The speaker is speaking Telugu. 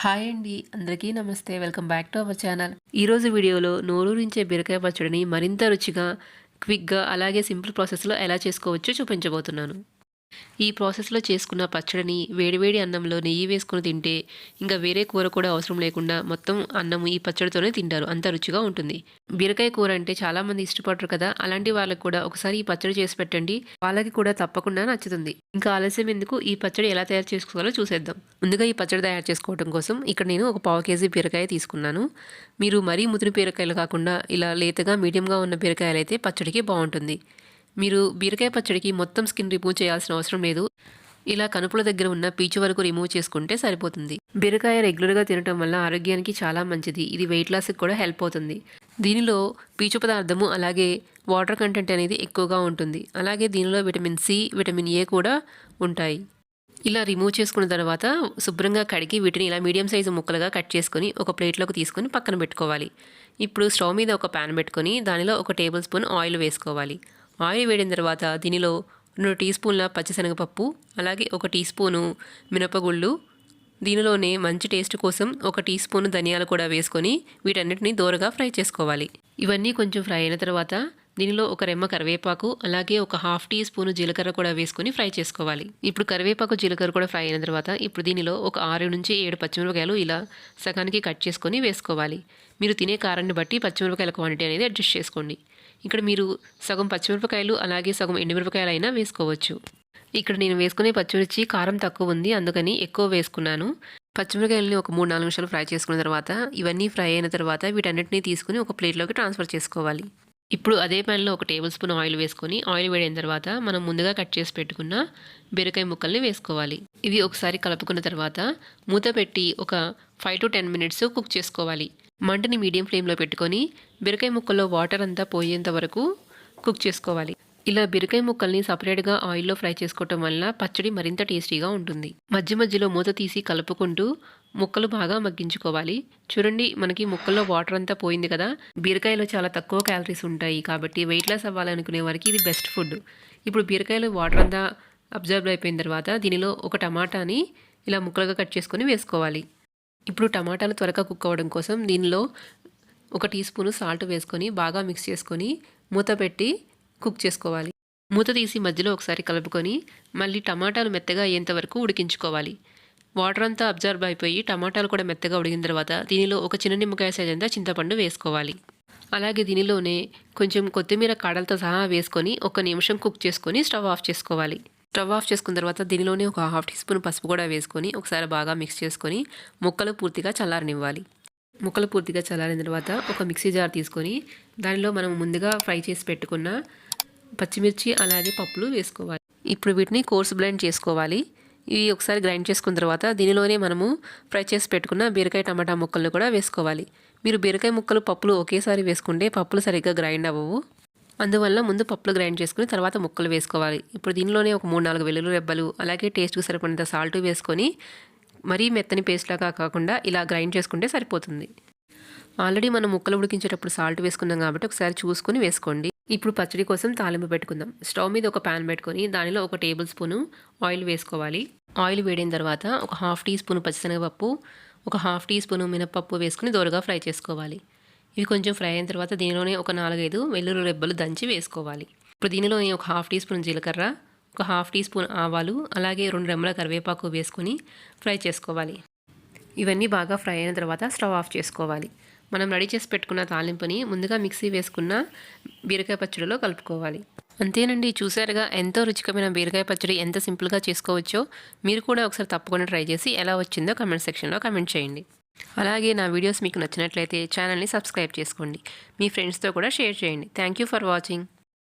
హాయ్ అండి. అందరికీ నమస్తే. Welcome back to our channel. ఈరోజు వీడియోలో నోరూరించే బీరకాయ పచ్చడిని మరింత రుచిగా, క్విక్‌గా అలాగే సింపుల్ ప్రాసెస్‌లో ఎలా చేసుకోవచ్చో చూపించబోతున్నాను. ఈ ప్రాసెస్‌లో చేసుకున్న పచ్చడిని వేడివేడి అన్నంలో నెయ్యి వేసుకొని తింటే ఇంకా వేరే కూర కూడా అవసరం లేకుండా మొత్తం అన్నం ఈ పచ్చడితోనే తింటారు. అంత రుచిగా ఉంటుంది. బీరకాయ కూర అంటే చాలామంది ఇష్టపడరు కదా! అలాంటి వాళ్ళకి కూడా ఒకసారి ఈ పచ్చడి చేసి పెట్టండి. వాళ్ళకి కూడా తప్పకుండా నచ్చుతుంది. ఇంకా ఆలస్యం ఎందుకు ఈ పచ్చడి ఎలా తయారు చేసుకోవాలో చూసేద్దాం. ముందుగా ఈ పచ్చడి తయారు చేసుకోవడం కోసం ఇక్కడ నేను ఒక పావు కేజీ బీరకాయ తీసుకున్నాను. మీరు మరీ ముదిరి బీరకాయలు కాకుండా ఇలా లేతగా మీడియంగా ఉన్న బీరకాయలైతే పచ్చడికి బావుంటుంది. మీరు బీరకాయ పచ్చడికి మొత్తం స్కిన్ రిమూవ్ చేయాల్సిన అవసరం లేదు. ఇలా కనుపుల దగ్గర ఉన్న పీచు వరకు రిమూవ్ చేసుకుంటే సరిపోతుంది. బీరకాయ రెగ్యులర్గా తినటం వల్ల ఆరోగ్యానికి చాలా మంచిది. ఇది వెయిట్ లాస్కి కూడా హెల్ప్ అవుతుంది. దీనిలో పీచు పదార్థము అలాగే వాటర్ కంటెంట్ అనేది ఎక్కువగా ఉంటుంది. అలాగే దీనిలో విటమిన్ సి, విటమిన్ ఏ కూడా ఉంటాయి. ఇలా రిమూవ్ చేసుకున్న తర్వాత శుభ్రంగా కడిగి వీటిని ఇలా మీడియం సైజు ముక్కలుగా కట్ చేసుకొని ఒక ప్లేట్లోకి తీసుకొని పక్కన పెట్టుకోవాలి. ఇప్పుడు స్టవ్ మీద ఒక ప్యాన్ పెట్టుకొని దానిలో ఒక టేబుల్ స్పూన్ ఆయిల్ వేసుకోవాలి. ఆయిల్ వేడిన తర్వాత దీనిలో 2 టీ స్పూన్ల పచ్చిశనగపప్పు అలాగే 1 టీ స్పూను మినపగుళ్ళు, దీనిలోనే మంచి టేస్ట్ కోసం 1 టీ స్పూను ధనియాలు కూడా వేసుకొని వీటన్నిటిని దోరగా ఫ్రై చేసుకోవాలి. ఇవన్నీ కొంచెం ఫ్రై అయిన తర్వాత దీనిలో ఒక రెమ్మ కరివేపాకు అలాగే ఒక హాఫ్ టీ స్పూను జీలకర్ర కూడా వేసుకొని ఫ్రై చేసుకోవాలి. ఇప్పుడు కరివేపాకు జీలకర్ర కూడా ఫ్రై అయిన తర్వాత ఇప్పుడు దీనిలో ఒక 6 నుంచి 7 పచ్చిమిరపకాయలు ఇలా సగానికి కట్ చేసుకొని వేసుకోవాలి. మీరు తినే కారాన్ని బట్టి పచ్చిమిరపకాయల క్వాంటిటీ అనేది అడ్జస్ట్ చేసుకోండి. ఇక్కడ మీరు సగం పచ్చిమిరపకాయలు అలాగే సగం ఎండుమిరపకాయలు అయినా వేసుకోవచ్చు. ఇక్కడ నేను వేసుకునే పచ్చిమిర్చి కారం తక్కువ ఉంది, అందుకని ఎక్కువ వేసుకున్నాను. పచ్చిమిరపకాయలని ఒక 3-4 నిమిషాలు ఫ్రై చేసుకున్న తర్వాత ఇవన్నీ ఫ్రై అయిన తర్వాత వీటన్నిటిని తీసుకుని ఒక ప్లేట్లోకి ట్రాన్స్ఫర్ చేసుకోవాలి. ఇప్పుడు అదే ప్యాన్లో ఒక టేబుల్ స్పూన్ ఆయిల్ వేసుకొని ఆయిల్ వేడైన తర్వాత మనం ముందుగా కట్ చేసి పెట్టుకున్న బీరకాయ ముక్కల్ని వేసుకోవాలి. ఇవి ఒకసారి కలుపుకున్న తర్వాత మూత పెట్టి ఒక 5 to 10 మినిట్స్ కుక్ చేసుకోవాలి. మంటని మీడియం ఫ్లేమ్లో పెట్టుకొని బీరకాయ ముక్కల్లో వాటర్ అంతా పోయేంత వరకు కుక్ చేసుకోవాలి. ఇలా బీరకాయ ముక్కల్ని సపరేట్గా ఆయిల్లో ఫ్రై చేసుకోవటం వల్ల పచ్చడి మరింత టేస్టీగా ఉంటుంది. మధ్య మధ్యలో మూత తీసి కలుపుకుంటూ ముక్కలు బాగా మగ్గించుకోవాలి. చూడండి, మనకి ముక్కల్లో వాటర్ అంతా పోయింది కదా. బీరకాయలో చాలా తక్కువ క్యాలరీస్ ఉంటాయి కాబట్టి వెయిట్ లాస్ అవ్వాలనుకునే వారికి ఇది బెస్ట్ ఫుడ్. ఇప్పుడు బీరకాయలో వాటర్ అంతా అబ్జర్వ్ అయిపోయిన తర్వాత దీనిలో ఒక టమాటాని ఇలా ముక్కలుగా కట్ చేసుకొని వేసుకోవాలి. ఇప్పుడు టమాటాలు త్వరగా కుక్ అవ్వడం కోసం దీనిలో 1 టీ స్పూను సాల్ట్ వేసుకొని బాగా మిక్స్ చేసుకొని మూత పెట్టి కుక్ చేసుకోవాలి. మూత తీసి మధ్యలో ఒకసారి కలుపుకొని మళ్ళీ టమాటాలు మెత్తగా అయ్యేంత వరకు ఉడికించుకోవాలి. వాటర్ అంతా అబ్జర్వ్ అయిపోయి టమాటాలు కూడా మెత్తగా ఉడికిన తర్వాత దీనిలో ఒక చిన్న నిమ్మకాయ సైజ్ అంతా చింతపండు వేసుకోవాలి. అలాగే దీనిలోనే కొంచెం కొత్తిమీర కాడలతో సహా వేసుకొని 1 నిమిషం కుక్ చేసుకొని స్టవ్ ఆఫ్ చేసుకోవాలి. స్టవ్ ఆఫ్ చేసుకున్న తర్వాత దీనిలోనే ఒక హాఫ్ టీ స్పూన్ పసుపు కూడా వేసుకొని ఒకసారి బాగా మిక్స్ చేసుకొని ముక్కలు పూర్తిగా చల్లారనివ్వాలి. ముక్కలు పూర్తిగా చల్లారిన తర్వాత ఒక మిక్సీ జార్ తీసుకొని దానిలో మనం ముందుగా ఫ్రై చేసి పెట్టుకున్న పచ్చిమిర్చి అలాగే పప్పులు వేసుకోవాలి. ఇప్పుడు వీటిని కోర్స్ బ్లెండ్ చేసుకోవాలి. ఇవి ఒకసారి గ్రైండ్ చేసుకున్న తర్వాత దీనిలోనే మనము ఫ్రై చేసి పెట్టుకున్న బీరకాయ టమాటా ముక్కలను కూడా వేసుకోవాలి. మీరు బీరకాయ ముక్కలు పప్పులు ఒకేసారి వేసుకుంటే పప్పులు సరిగ్గా గ్రైండ్ అవ్వవు. అందువల్ల ముందు పప్పులు గ్రైండ్ చేసుకుని తర్వాత ముక్కలు వేసుకోవాలి. ఇప్పుడు దీనిలోనే ఒక 3-4 వెల్లుల్లి రెబ్బలు అలాగే టేస్ట్కి సరిపడినంత సాల్ట్ వేసుకొని మరీ మెత్తని పేస్ట్ లాగా కాకుండా ఇలా గ్రైండ్ చేసుకుంటే సరిపోతుంది. ఆల్రెడీ మనం ముక్కలు ఉడికించేటప్పుడు సాల్ట్ వేసుకున్నాం కాబట్టి ఒకసారి చూసుకుని వేసుకోండి. ఇప్పుడు పచ్చడి కోసం తాలింపు పెట్టుకుందాం. స్టవ్ మీద ఒక ప్యాన్ పెట్టుకొని దానిలో ఒక టేబుల్ స్పూను ఆయిల్ వేసుకోవాలి. ఆయిల్ వేడిన తర్వాత ఒక హాఫ్ టీ స్పూను పచ్చిశనగపప్పు, ఒక హాఫ్ టీ స్పూను మినపప్పు వేసుకుని దోరగా ఫ్రై చేసుకోవాలి. ఇవి కొంచెం ఫ్రై అయిన తర్వాత దీనిలోనే ఒక 4-5 వెల్లుల్లి రెబ్బలు దంచి వేసుకోవాలి. ఇప్పుడు దీనిలోనే ఒక హాఫ్ టీ స్పూన్ జీలకర్ర, ఒక హాఫ్ టీ స్పూన్ ఆవాలు అలాగే 2 రెమ్మల కరివేపాకు వేసుకొని ఫ్రై చేసుకోవాలి. ఇవన్నీ బాగా ఫ్రై అయిన తర్వాత స్టవ్ ఆఫ్ చేసుకోవాలి. మనం రెడీ చేసి పెట్టుకున్న తాలింపుని ముందుగా మిక్సీ వేసుకున్న బీరకాయ పచ్చడిలో కలుపుకోవాలి. అంతేనండి, చూసారుగా ఎంతో రుచికరమైన బీరకాయ పచ్చడి ఎంత సింపుల్గా చేసుకోవచ్చో. మీరు కూడా ఒకసారి తప్పకుండా ట్రై చేసి ఎలా వచ్చిందో కామెంట్ సెక్షన్లో కామెంట్ చేయండి. అలాగే నా వీడియోస్ మీకు నచ్చినట్లయితే ఛానల్ని సబ్స్క్రైబ్ చేసుకోండి. మీ ఫ్రెండ్స్తో కూడా షేర్ చేయండి. Thank you for watching.